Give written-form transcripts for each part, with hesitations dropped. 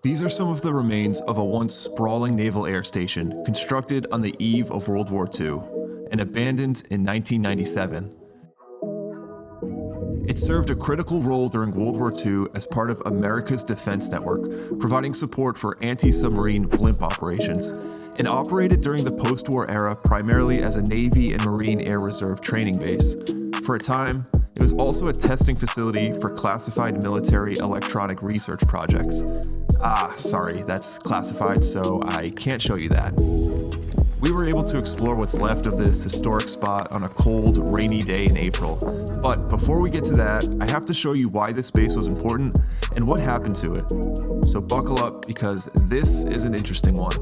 These are some of the remains of a once sprawling naval air station constructed on the eve of World War II and abandoned in 1997. It served a critical role during World War II as part of America's defense network, providing support for anti-submarine blimp operations, and operated during the post-war era primarily as a Navy and Marine Air Reserve training base. For a time, it was also a testing facility for classified military electronic research projects. Sorry, that's classified, so I can't show you that. We were able to explore what's left of this historic spot on a cold, rainy day in April. But before we get to that, I have to show you why this space was important and what happened to it. So buckle up, because this is an interesting one.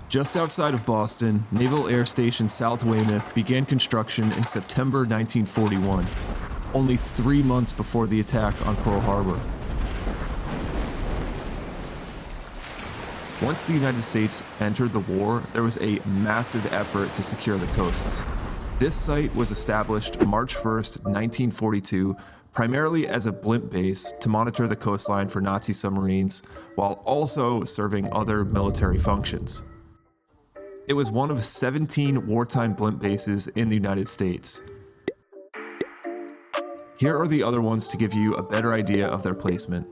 Just outside of Boston, Naval Air Station South Weymouth began construction in September 1941, only 3 months before the attack on Pearl Harbor. Once the United States entered the war, there was a massive effort to secure the coasts. This site was established March 1st, 1942, primarily as a blimp base to monitor the coastline for Nazi submarines, while also serving other military functions. It was one of 17 wartime blimp bases in the United States. Here are the other ones to give you a better idea of their placement.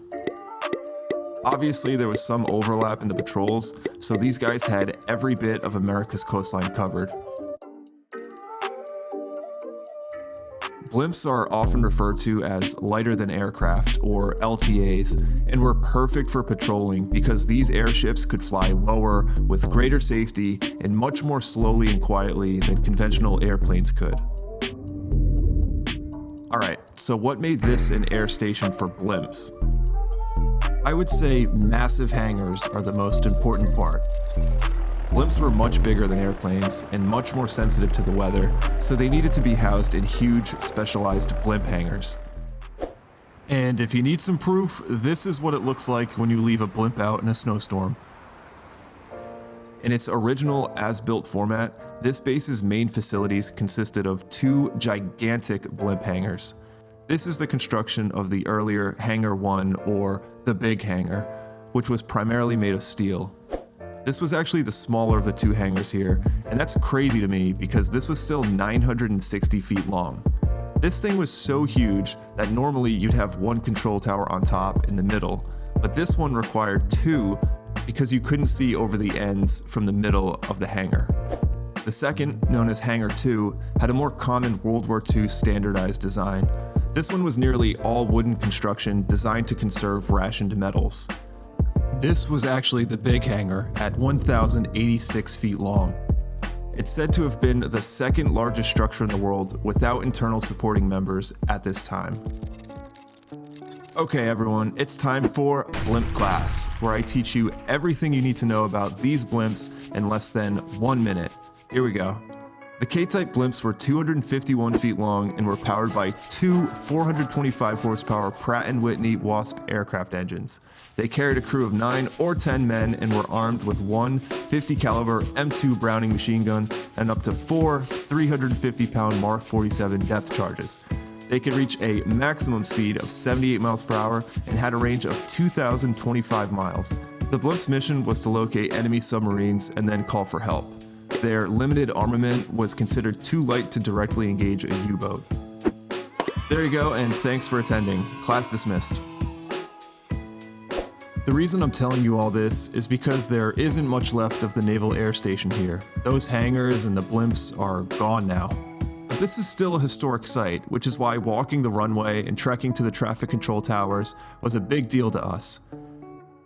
Obviously, there was some overlap in the patrols, so these guys had every bit of America's coastline covered. Blimps are often referred to as lighter than aircraft, or LTAs, and were perfect for patrolling because these airships could fly lower with greater safety and much more slowly and quietly than conventional airplanes could. Alright, so what made this an air station for blimps? I would say massive hangars are the most important part. Blimps were much bigger than airplanes and much more sensitive to the weather, so they needed to be housed in huge, specialized blimp hangars. And if you need some proof, this is what it looks like when you leave a blimp out in a snowstorm. In its original as-built format, this base's main facilities consisted of 2 gigantic blimp hangars. This is the construction of the earlier Hangar 1, or the Big Hangar, which was primarily made of steel. This was actually the smaller of the 2 hangars here, and that's crazy to me because this was still 960 feet long. This thing was so huge that normally you'd have 1 control tower on top in the middle, but this one required 2 because you couldn't see over the ends from the middle of the hangar. The second, known as Hangar 2, had a more common World War II standardized design. This one was nearly all wooden construction designed to conserve rationed metals. This was actually the Big Hangar at 1,086 feet long. It's said to have been the second largest structure in the world without internal supporting members at this time. Okay everyone, it's time for Blimp Class, where I teach you everything you need to know about these blimps in less than 1 minute. Here we go. The K-type blimps were 251 feet long and were powered by 2 425 horsepower Pratt & Whitney Wasp aircraft engines. They carried a crew of 9 or 10 men and were armed with 1 50 caliber M2 Browning machine gun and up to 4 350-pound Mark 47 depth charges. They could reach a maximum speed of 78 miles per hour and had a range of 2,025 miles. The blimp's mission was to locate enemy submarines and then call for help. Their limited armament was considered too light to directly engage a U-boat. There you go, and thanks for attending. Class dismissed. The reason I'm telling you all this is because there isn't much left of the Naval Air Station here. Those hangars and the blimps are gone now. But this is still a historic site, which is why walking the runway and trekking to the traffic control towers was a big deal to us.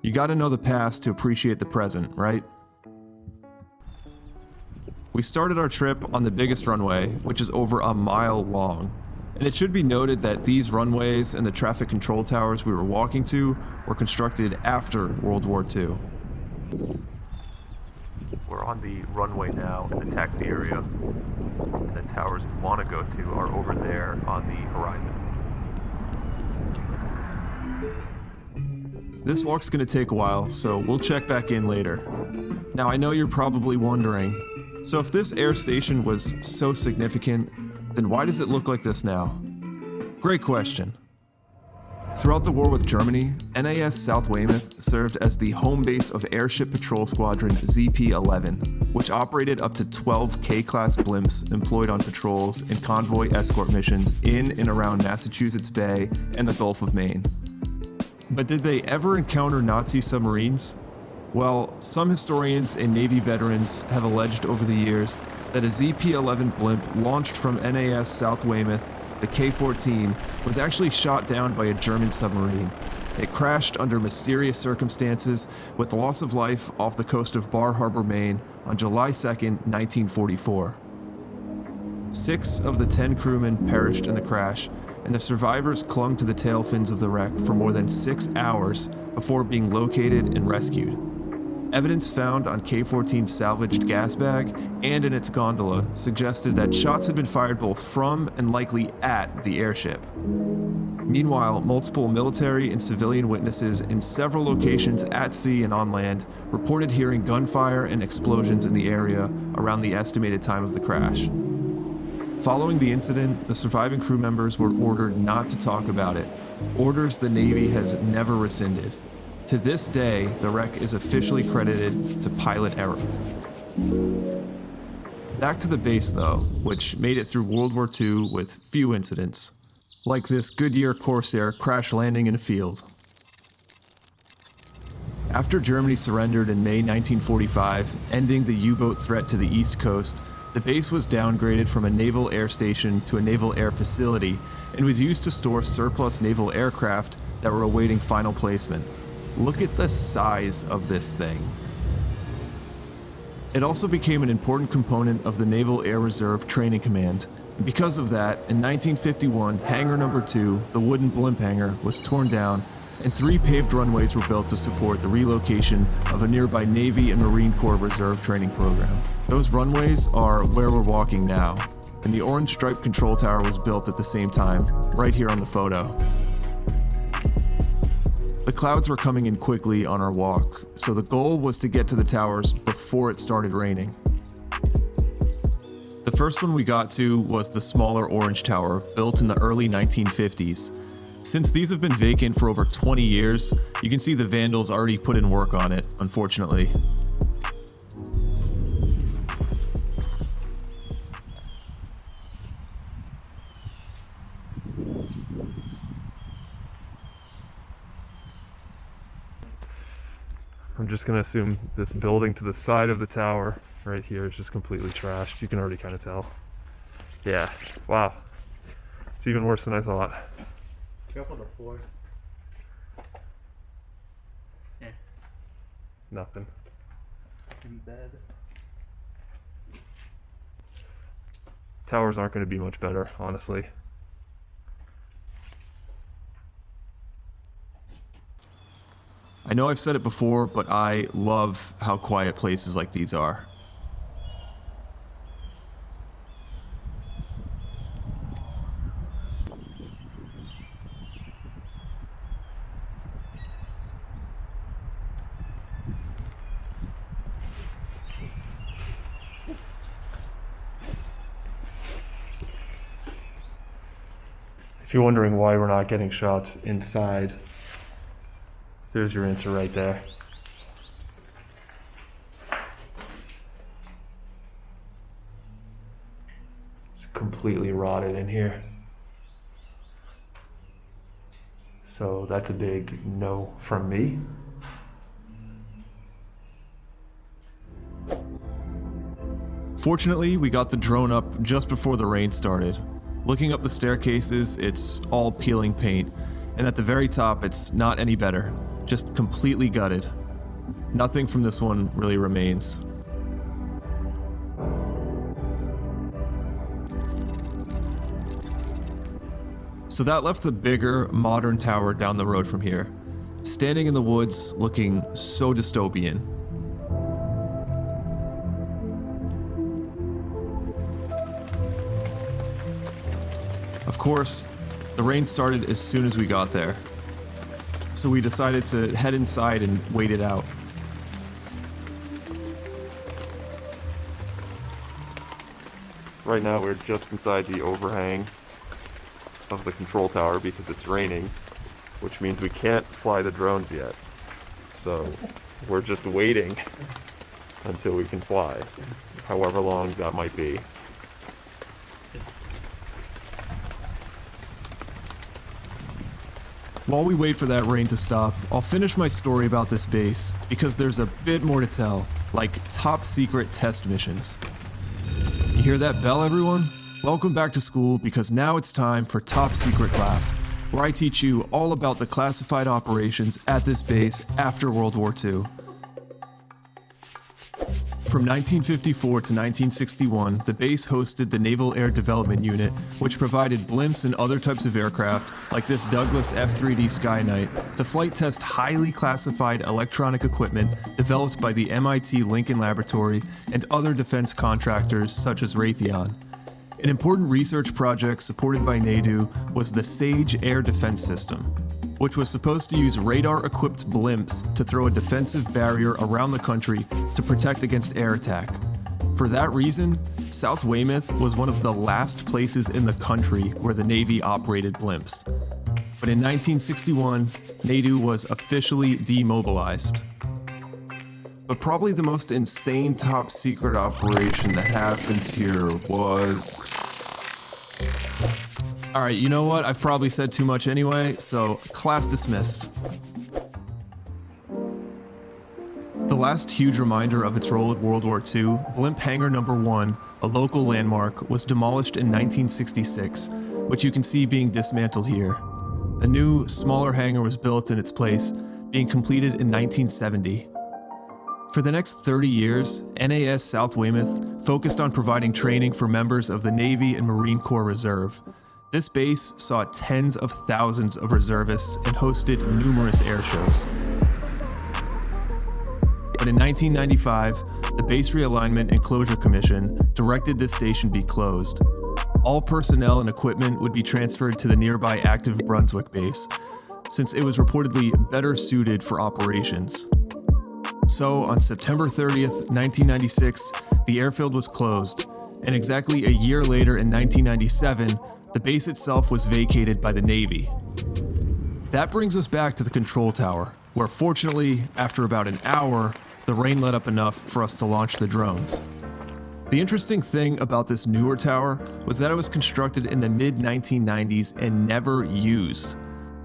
You gotta know the past to appreciate the present, right? We started our trip on the biggest runway, which is over a mile long. And it should be noted that these runways and the traffic control towers we were walking to were constructed after World War II. We're on the runway now in the taxi area. And the towers we want to go to are over there on the horizon. This walk's gonna take a while, so we'll check back in later. Now I know you're probably wondering, So if this air station was so significant, then why does it look like this now? Great question. Throughout the war with Germany, NAS South Weymouth served as the home base of Airship Patrol Squadron ZP-11, which operated up to 12 K-class blimps employed on patrols and convoy escort missions in and around Massachusetts Bay and the Gulf of Maine. But did they ever encounter Nazi submarines? Well, some historians and Navy veterans have alleged over the years that a ZP-11 blimp launched from NAS South Weymouth, the K-14, was actually shot down by a German submarine. It crashed under mysterious circumstances with loss of life off the coast of Bar Harbor, Maine on July 2, 1944. 6 of the 10 crewmen perished in the crash, and the survivors clung to the tail fins of the wreck for more than 6 hours before being located and rescued. Evidence found on K-14's salvaged gas bag and in its gondola suggested that shots had been fired both from and likely at the airship. Meanwhile, multiple military and civilian witnesses in several locations at sea and on land reported hearing gunfire and explosions in the area around the estimated time of the crash. Following the incident, the surviving crew members were ordered not to talk about it, orders the Navy has never rescinded. To this day, the wreck is officially credited to pilot error. Back to the base though, which made it through World War II with few incidents, like this Goodyear Corsair crash landing in a field. After Germany surrendered in May 1945, ending the U-boat threat to the East Coast, the base was downgraded from a naval air station to a naval air facility and was used to store surplus naval aircraft that were awaiting final placement. Look at the size of this thing. It also became an important component of the Naval Air Reserve Training Command. And because of that, in 1951, Hangar Number 2, the wooden blimp hangar, was torn down, and 3 paved runways were built to support the relocation of a nearby Navy and Marine Corps Reserve training program. Those runways are where we're walking now, and the orange striped control tower was built at the same time, right here on the photo. The clouds were coming in quickly on our walk, so the goal was to get to the towers before it started raining. The first one we got to was the smaller orange tower, built in the early 1950s. Since these have been vacant for over 20 years, you can see the vandals already put in work on it, unfortunately. I'm just going to assume this building to the side of the tower right here is just completely trashed. You can already kind of tell. Yeah, wow. It's even worse than I thought. Careful the floor. Yeah. Nothing. In bed. Towers aren't going to be much better, honestly. I know I've said it before, but I love how quiet places like these are. If you're wondering why we're not getting shots inside, there's your answer right there. It's completely rotted in here. So that's a big no from me. Fortunately, we got the drone up just before the rain started. Looking up the staircases, it's all peeling paint, and at the very top, it's not any better. Just completely gutted. Nothing from this one really remains. So that left the bigger, modern tower down the road from here, standing in the woods, looking so dystopian. Of course, the rain started as soon as we got there. So we decided to head inside and wait it out. Right now we're just inside the overhang of the control tower because it's raining, which means we can't fly the drones yet. So we're just waiting until we can fly, however long that might be. While we wait for that rain to stop, I'll finish my story about this base because there's a bit more to tell, like top secret test missions. You hear that bell, everyone? Welcome back to school because now it's time for Top Secret class, where I teach you all about the classified operations at this base after World War II. From 1954 to 1961, the base hosted the Naval Air Development Unit, which provided blimps and other types of aircraft, like this Douglas F-3D Skyknight, to flight test highly classified electronic equipment developed by the MIT Lincoln Laboratory and other defense contractors such as Raytheon. An important research project supported by NADU was the SAGE Air Defense System, which was supposed to use radar-equipped blimps to throw a defensive barrier around the country to protect against air attack. For that reason, South Weymouth was one of the last places in the country where the Navy operated blimps. But in 1961, NADU was officially demobilized. But probably the most insane top secret operation that happened here was... Alright, you know what? I've probably said too much anyway, so class dismissed. The last huge reminder of its role at World War II, Blimp Hangar No. 1, a local landmark, was demolished in 1966, which you can see being dismantled here. A new, smaller hangar was built in its place, being completed in 1970. For the next 30 years, NAS South Weymouth focused on providing training for members of the Navy and Marine Corps Reserve. This base saw tens of thousands of reservists and hosted numerous air shows. But in 1995, the Base Realignment and Closure Commission directed this station be closed. All personnel and equipment would be transferred to the nearby active Brunswick base, since it was reportedly better suited for operations. So, on September 30th, 1996, the airfield was closed, and exactly a year later in 1997, the base itself was vacated by the Navy. That brings us back to the control tower, where fortunately, after about an hour, the rain let up enough for us to launch the drones. The interesting thing about this newer tower was that it was constructed in the mid-1990s and never used.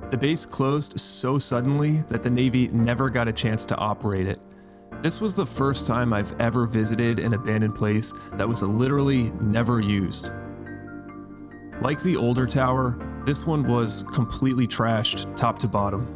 The base closed so suddenly that the Navy never got a chance to operate it. This was the first time I've ever visited an abandoned place that was literally never used. Like the older tower, this one was completely trashed top to bottom.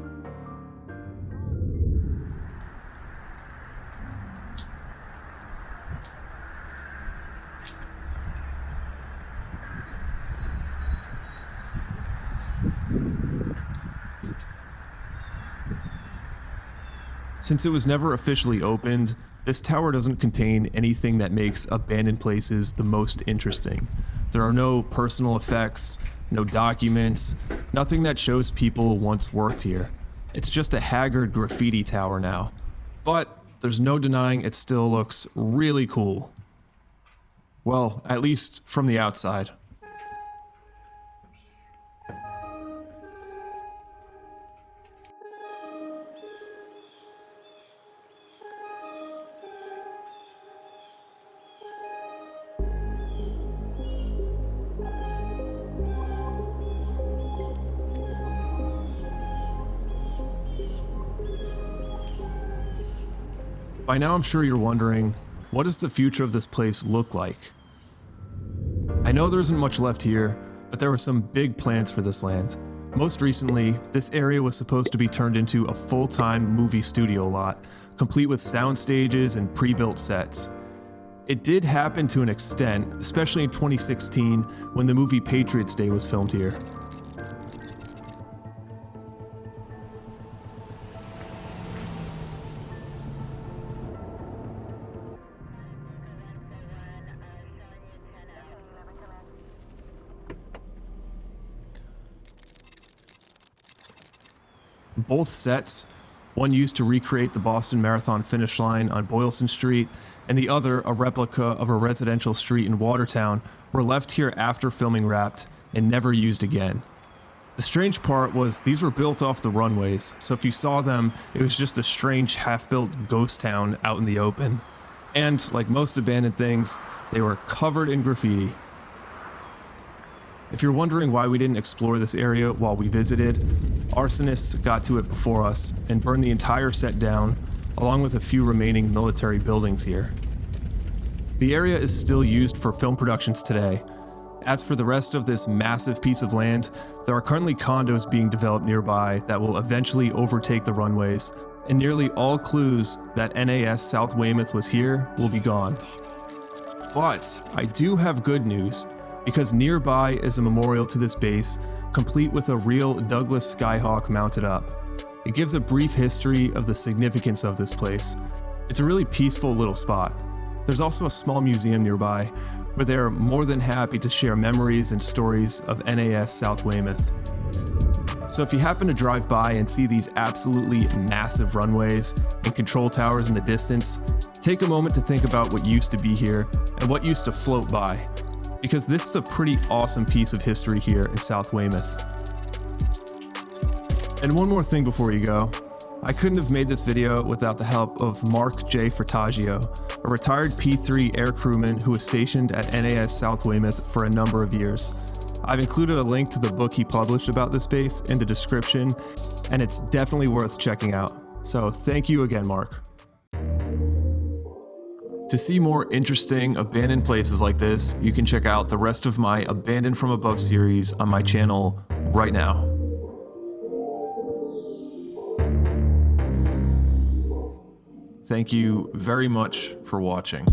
Since it was never officially opened, this tower doesn't contain anything that makes abandoned places the most interesting. There are no personal effects, no documents, nothing that shows people once worked here. It's just a haggard graffiti tower now. But there's no denying it still looks really cool. Well, at least from the outside. By now I'm sure you're wondering, what does the future of this place look like? I know there isn't much left here, but there were some big plans for this land. Most recently, this area was supposed to be turned into a full-time movie studio lot, complete with sound stages and pre-built sets. It did happen to an extent, especially in 2016 when the movie Patriots Day was filmed here. Both sets, one used to recreate the Boston Marathon finish line on Boylston Street, and the other a replica of a residential street in Watertown, were left here after filming wrapped and never used again. The strange part was these were built off the runways, so if you saw them, it was just a strange half-built ghost town out in the open. And, like most abandoned things, they were covered in graffiti. If you're wondering why we didn't explore this area while we visited, arsonists got to it before us and burned the entire set down, along with a few remaining military buildings here. The area is still used for film productions today. As for the rest of this massive piece of land, there are currently condos being developed nearby that will eventually overtake the runways, and nearly all clues that NAS South Weymouth was here will be gone. But I do have good news, because nearby is a memorial to this base, complete with a real Douglas Skyhawk mounted up. It gives a brief history of the significance of this place. It's a really peaceful little spot. There's also a small museum nearby, where they're more than happy to share memories and stories of NAS South Weymouth. So if you happen to drive by and see these absolutely massive runways and control towers in the distance, take a moment to think about what used to be here and what used to float by, because this is a pretty awesome piece of history here in South Weymouth. And one more thing before you go. I couldn't have made this video without the help of Marc J. Frattasio, a retired P-3 air crewman who was stationed at NAS South Weymouth for a number of years. I've included a link to the book he published about this base in the description, and it's definitely worth checking out. So thank you again, Marc. To see more interesting abandoned places like this, you can check out the rest of my Abandoned from Above series on my channel right now. Thank you very much for watching.